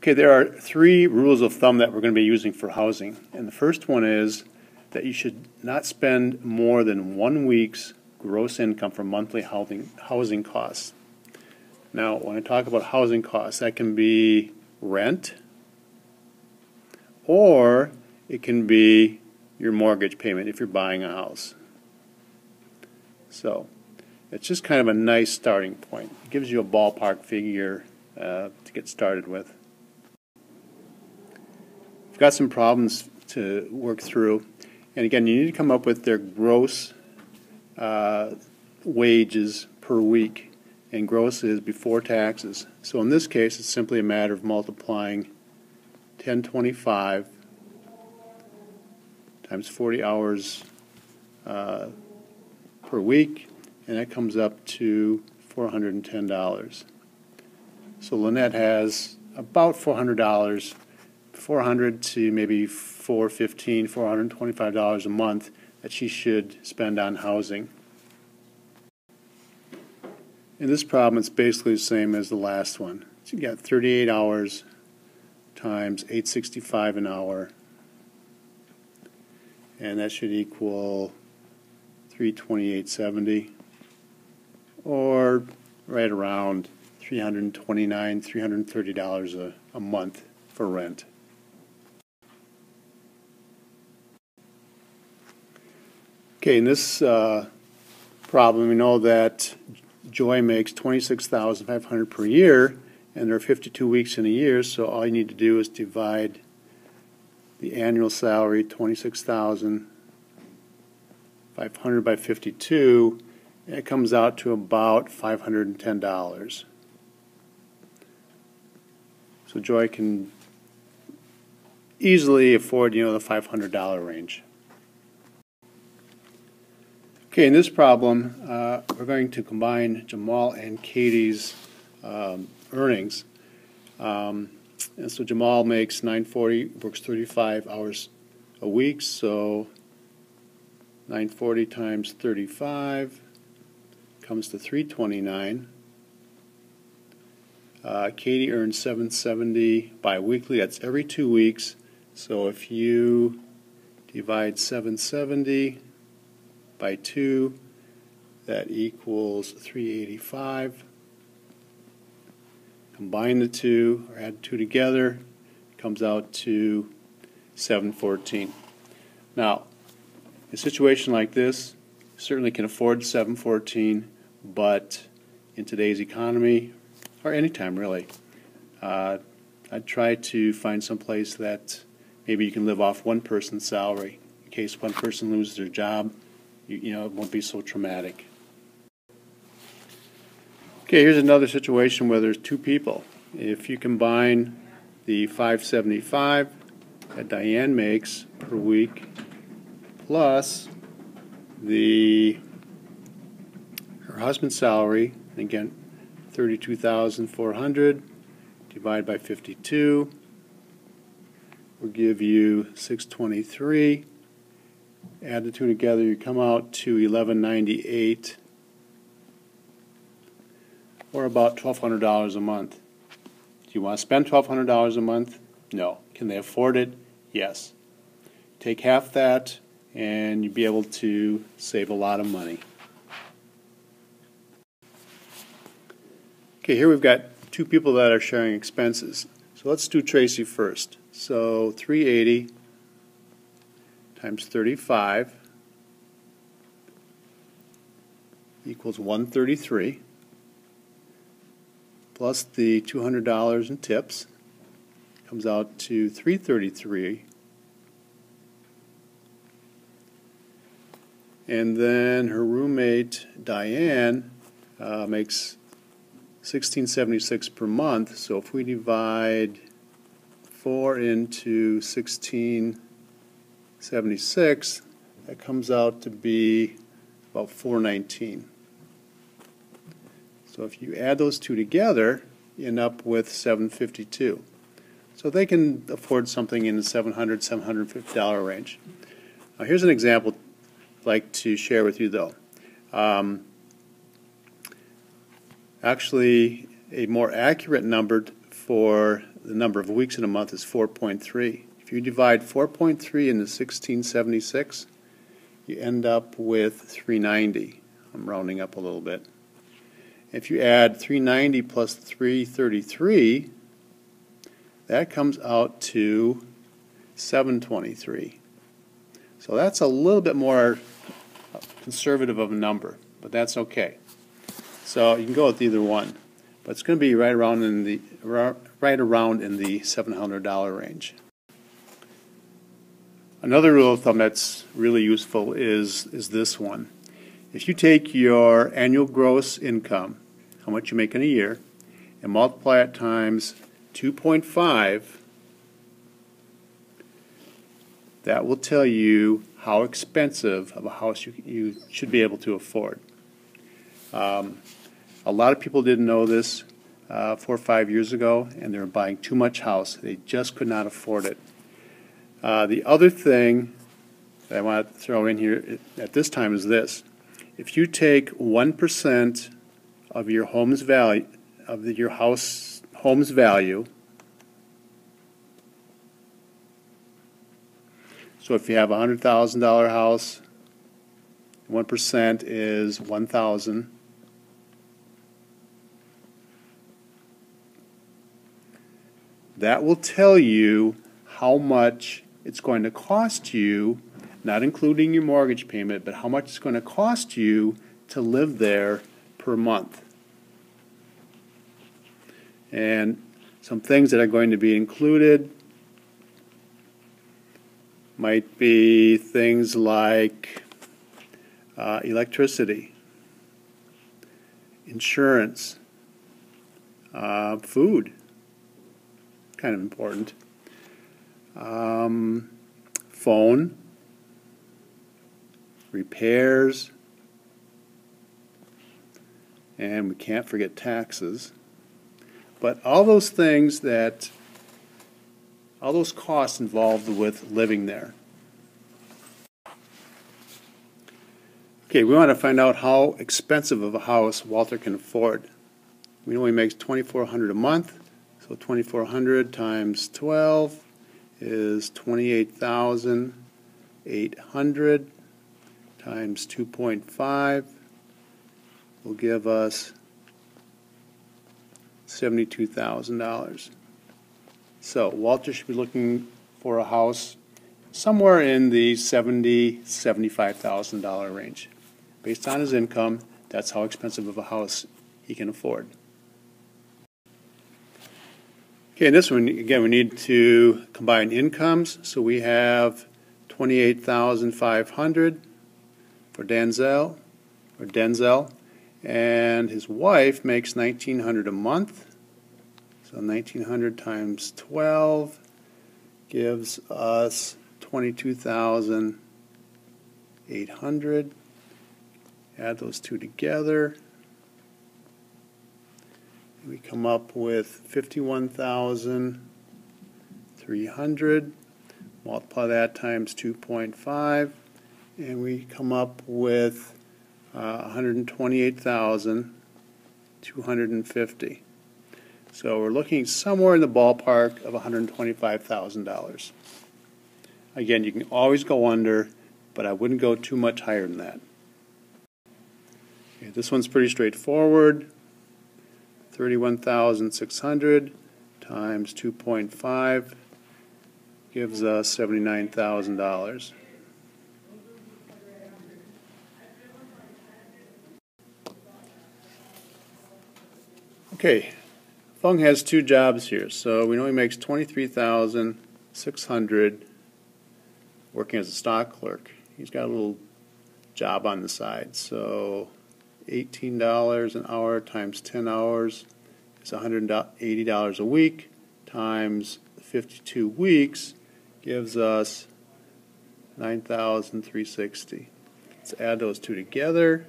Okay, there are three rules of thumb that we're going to be using for housing. And the first one is that you should not spend more than 1 week's gross income for monthly housing costs. Now, when I talk about housing costs, that can be rent, or it can be your mortgage payment if you're buying a house. So, it's just kind of a nice starting point. It gives you a ballpark figure to get started with. We've got some problems to work through, and again, you need to come up with their gross wages per week, and gross is before taxes. So in this case, it's simply a matter of multiplying 1025 times 40 hours per week, and that comes up to $410. So Lynette has about $400, $400 to maybe $415, $425 a month that she should spend on housing. In this problem, it's basically the same as the last one. So you got 38 hours times $8.65 an hour, and that should equal $328.70, or right around $329, $330 a month for rent. Okay, in this problem, we know that Joy makes $26,500 per year, and there are 52 weeks in a year, so all you need to do is divide the annual salary, $26,500 by 52, and it comes out to about $510. So Joy can easily afford, the $500 range. Okay, in this problem, we're going to combine Jamal and Katie's earnings. And so Jamal makes $940, works 35 hours a week, so $940 times 35 comes to $329. Katie earns $770 bi-weekly. That's every 2 weeks. So if you divide 770 by 2, that equals 385. Combine the two, or add the two together, it comes out to 714. Now, in a situation like this, you certainly can afford 714, but in today's economy, or any time really, I'd try to find some place that maybe you can live off one person's salary. In case one person loses their job, it won't be so traumatic. Okay, here's another situation where there's two people. If you combine the $575 that Diane makes per week plus her husband's salary, again $32,400, divide by 52 will give you $623. Add the two together, you come out to $1,198, or about $1,200 a month. Do you want to spend $1,200 a month? No. Can they afford it? Yes. Take half that, and you'll be able to save a lot of money. Okay, here we've got two people that are sharing expenses. So let's do Tracy first. So 380 times 35 equals 133, plus the $200 in tips comes out to 333, and then her roommate Diane makes $1,676 per month. So if we divide 4 into 1676, that comes out to be about $419. So if you add those two together, you end up with $752. So they can afford something in the $700, $750 range. Now here's an example I'd like to share with you though. Actually, a more accurate number for the number of weeks in a month is 4.3. If you divide 4.3 into 1676, you end up with 390. I'm rounding up a little bit. If you add 390 plus 333, that comes out to 723. So that's a little bit more conservative of a number, but that's okay. So you can go with either one, but it's going to be right around in the $700 range. Another rule of thumb that's really useful is this one. If you take your annual gross income, how much you make in a year, and multiply it times 2.5, that will tell you how expensive of a house you should be able to afford. A lot of people didn't know this 4 or 5 years ago, and they were buying too much house. They just could not afford it. The other thing that I want to throw in here at this time is this. If you take 1% of your home's value, home's value, so if you have a $100,000 house, 1% is $1,000. That will tell you how much it's going to cost you, not including your mortgage payment, but how much it's going to cost you to live there per month. And some things that are going to be included might be things like electricity, insurance, food, kind of important, phone, repairs, and we can't forget taxes. But all those things all those costs involved with living there. Okay, we want to find out how expensive of a house Walter can afford. We know he makes $2,400 a month, so $2,400 times 12 is $28,800 times 2.5 will give us $72,000. So Walter should be looking for a house somewhere in the $70,000 to $75,000 range. Based on his income, that's how expensive of a house he can afford. Okay, in this one, again, we need to combine incomes. So we have $28,500 for Denzel, and his wife makes $1,900 a month. So 1,900 times 12 gives us 22,800. Add those two together. We come up with 51,300. Multiply that times 2.5, and we come up with 128,250. So we're looking somewhere in the ballpark of $125,000. Again, you can always go under, but I wouldn't go too much higher than that. Okay, this one's pretty straightforward. 31,600 times 2.5 gives us $79,000. Okay, Fung has two jobs here, so we know he makes $23,600 working as a stock clerk. He's got a little job on the side, so $18 an hour times 10 hours is $180 a week times 52 weeks gives us $9,360. Let's add those two together,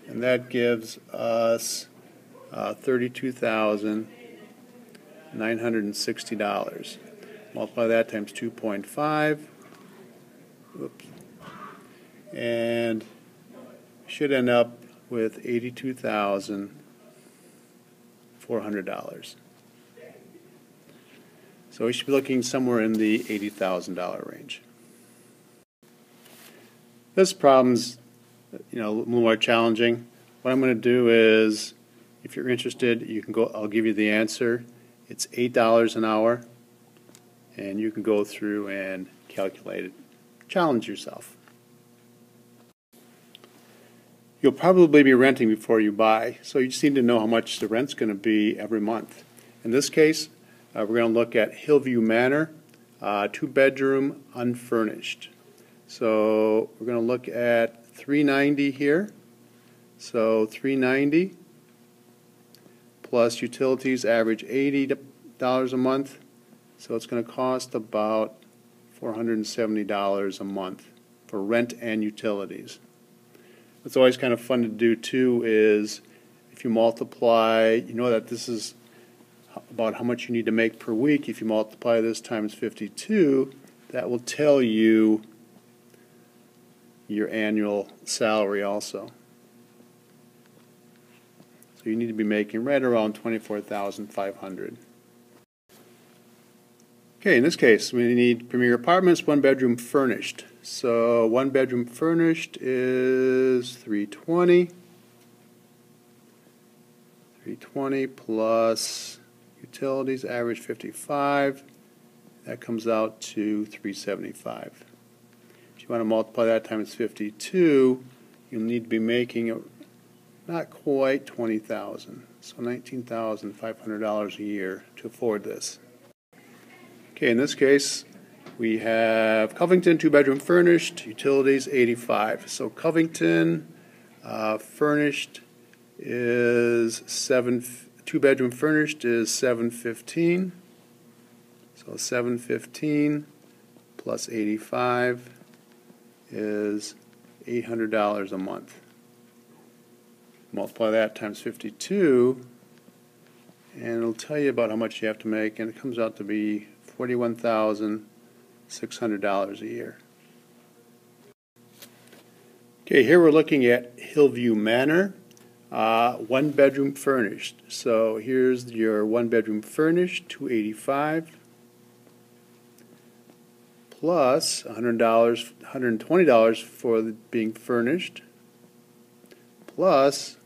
and that gives us $32,960. Multiply that times 2.5. Oops. And should end up with $82,400. $400. So we should be looking somewhere in the $80,000 range. This problem's a little more challenging. What I'm going to do is, if you're interested, you can go. I'll give you the answer. It's $8 an hour, and you can go through and calculate it. Challenge yourself. You'll probably be renting before you buy, so you just need to know how much the rent's going to be every month. In this case, we're going to look at Hillview Manor, 2-bedroom, unfurnished. So we're going to look at $390 here. So $390 plus utilities average $80 a month. So it's going to cost about $470 a month for rent and utilities. What's always kind of fun to do too is if you multiply, you know that this is about how much you need to make per week. If you multiply this times 52, that will tell you your annual salary also. So you need to be making right around $24,500. Okay, in this case, we need Premier Apartments, 1-bedroom furnished. So 1-bedroom furnished is $320. $320 plus utilities average $55. That comes out to $375. If you want to multiply that times 52, you'll need to be making not quite $20,000, so $19,500 a year to afford this. Okay, in this case, we have Covington, 2-bedroom furnished, utilities $85. So Covington furnished is 2-bedroom furnished is $715. So $715 plus $85 is $800 a month. Multiply that times 52, and it'll tell you about how much you have to make, and it comes out to be $41,600 a year. Okay, here we're looking at Hillview Manor, 1-bedroom furnished. So here's your 1-bedroom furnished, $285 plus $120 for being furnished, plus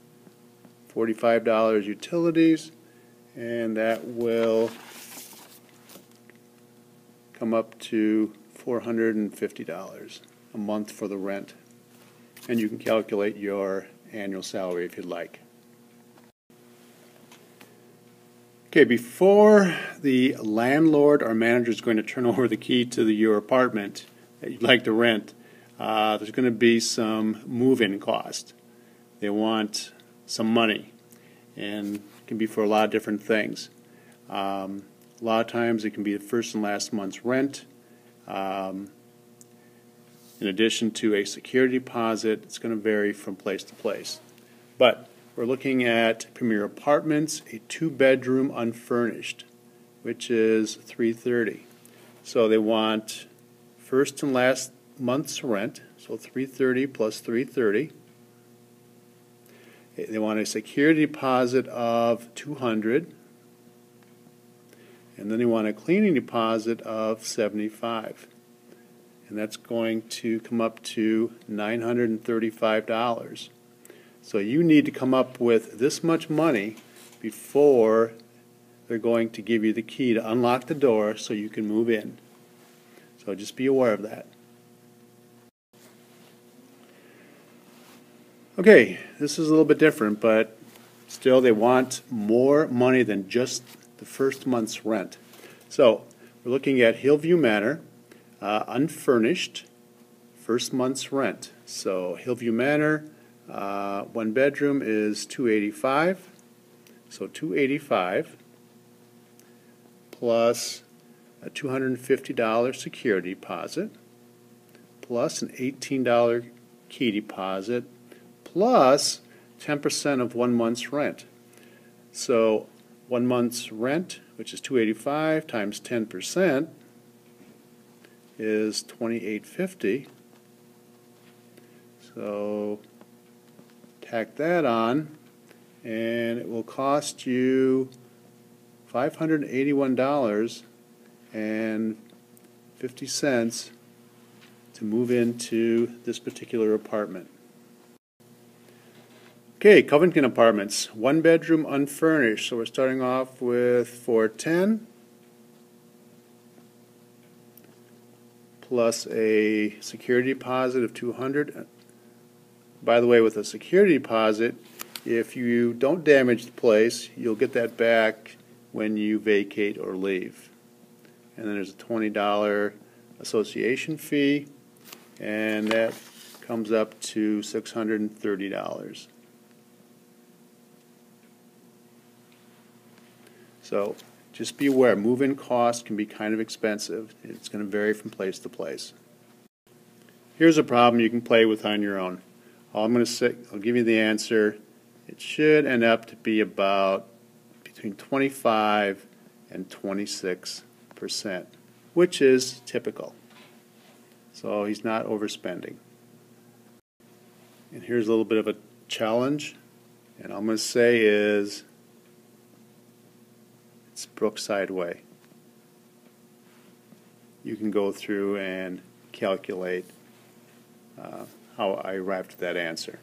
$45 utilities, and that will come up to $450 a month for the rent. And you can calculate your annual salary if you'd like. Okay, before the landlord or manager is going to turn over the key to your apartment that you'd like to rent, there's going to be some move-in cost. They want some money, and it can be for a lot of different things. A lot of times it can be the first and last month's rent. In addition to a security deposit, it's going to vary from place to place. But we're looking at Premier Apartments, a 2-bedroom unfurnished, which is $330. So they want first and last month's rent, so $330 plus $330. They want a security deposit of $200, and then they want a cleaning deposit of $75, and that's going to come up to $935. So you need to come up with this much money before they're going to give you the key to unlock the door so you can move in. So just be aware of that. Okay, this is a little bit different, but still they want more money than just the first month's rent. So we're looking at Hillview Manor, unfurnished, first month's rent. So Hillview Manor, 1-bedroom is $285. So $285 plus a $250 security deposit plus an $18 key deposit plus 10% of 1 month's rent. So 1 month's rent, which is $285 times 10%, is $2,850. So tack that on, and it will cost you $581.50 to move into this particular apartment. Okay, Covington Apartments, 1-bedroom unfurnished. So we're starting off with 410 plus a security deposit of $200. By the way, with a security deposit, if you don't damage the place, you'll get that back when you vacate or leave. And then there's a $20 association fee, and that comes up to $630. So just be aware, move-in costs can be kind of expensive. It's going to vary from place to place. Here's a problem you can play with on your own. All I'm going to say, I'll give you the answer. It should end up to be about between 25 and 26%, which is typical. So he's not overspending. And here's a little bit of a challenge, and all I'm going to say is it's Brookside Way. You can go through and calculate how I arrived at that answer.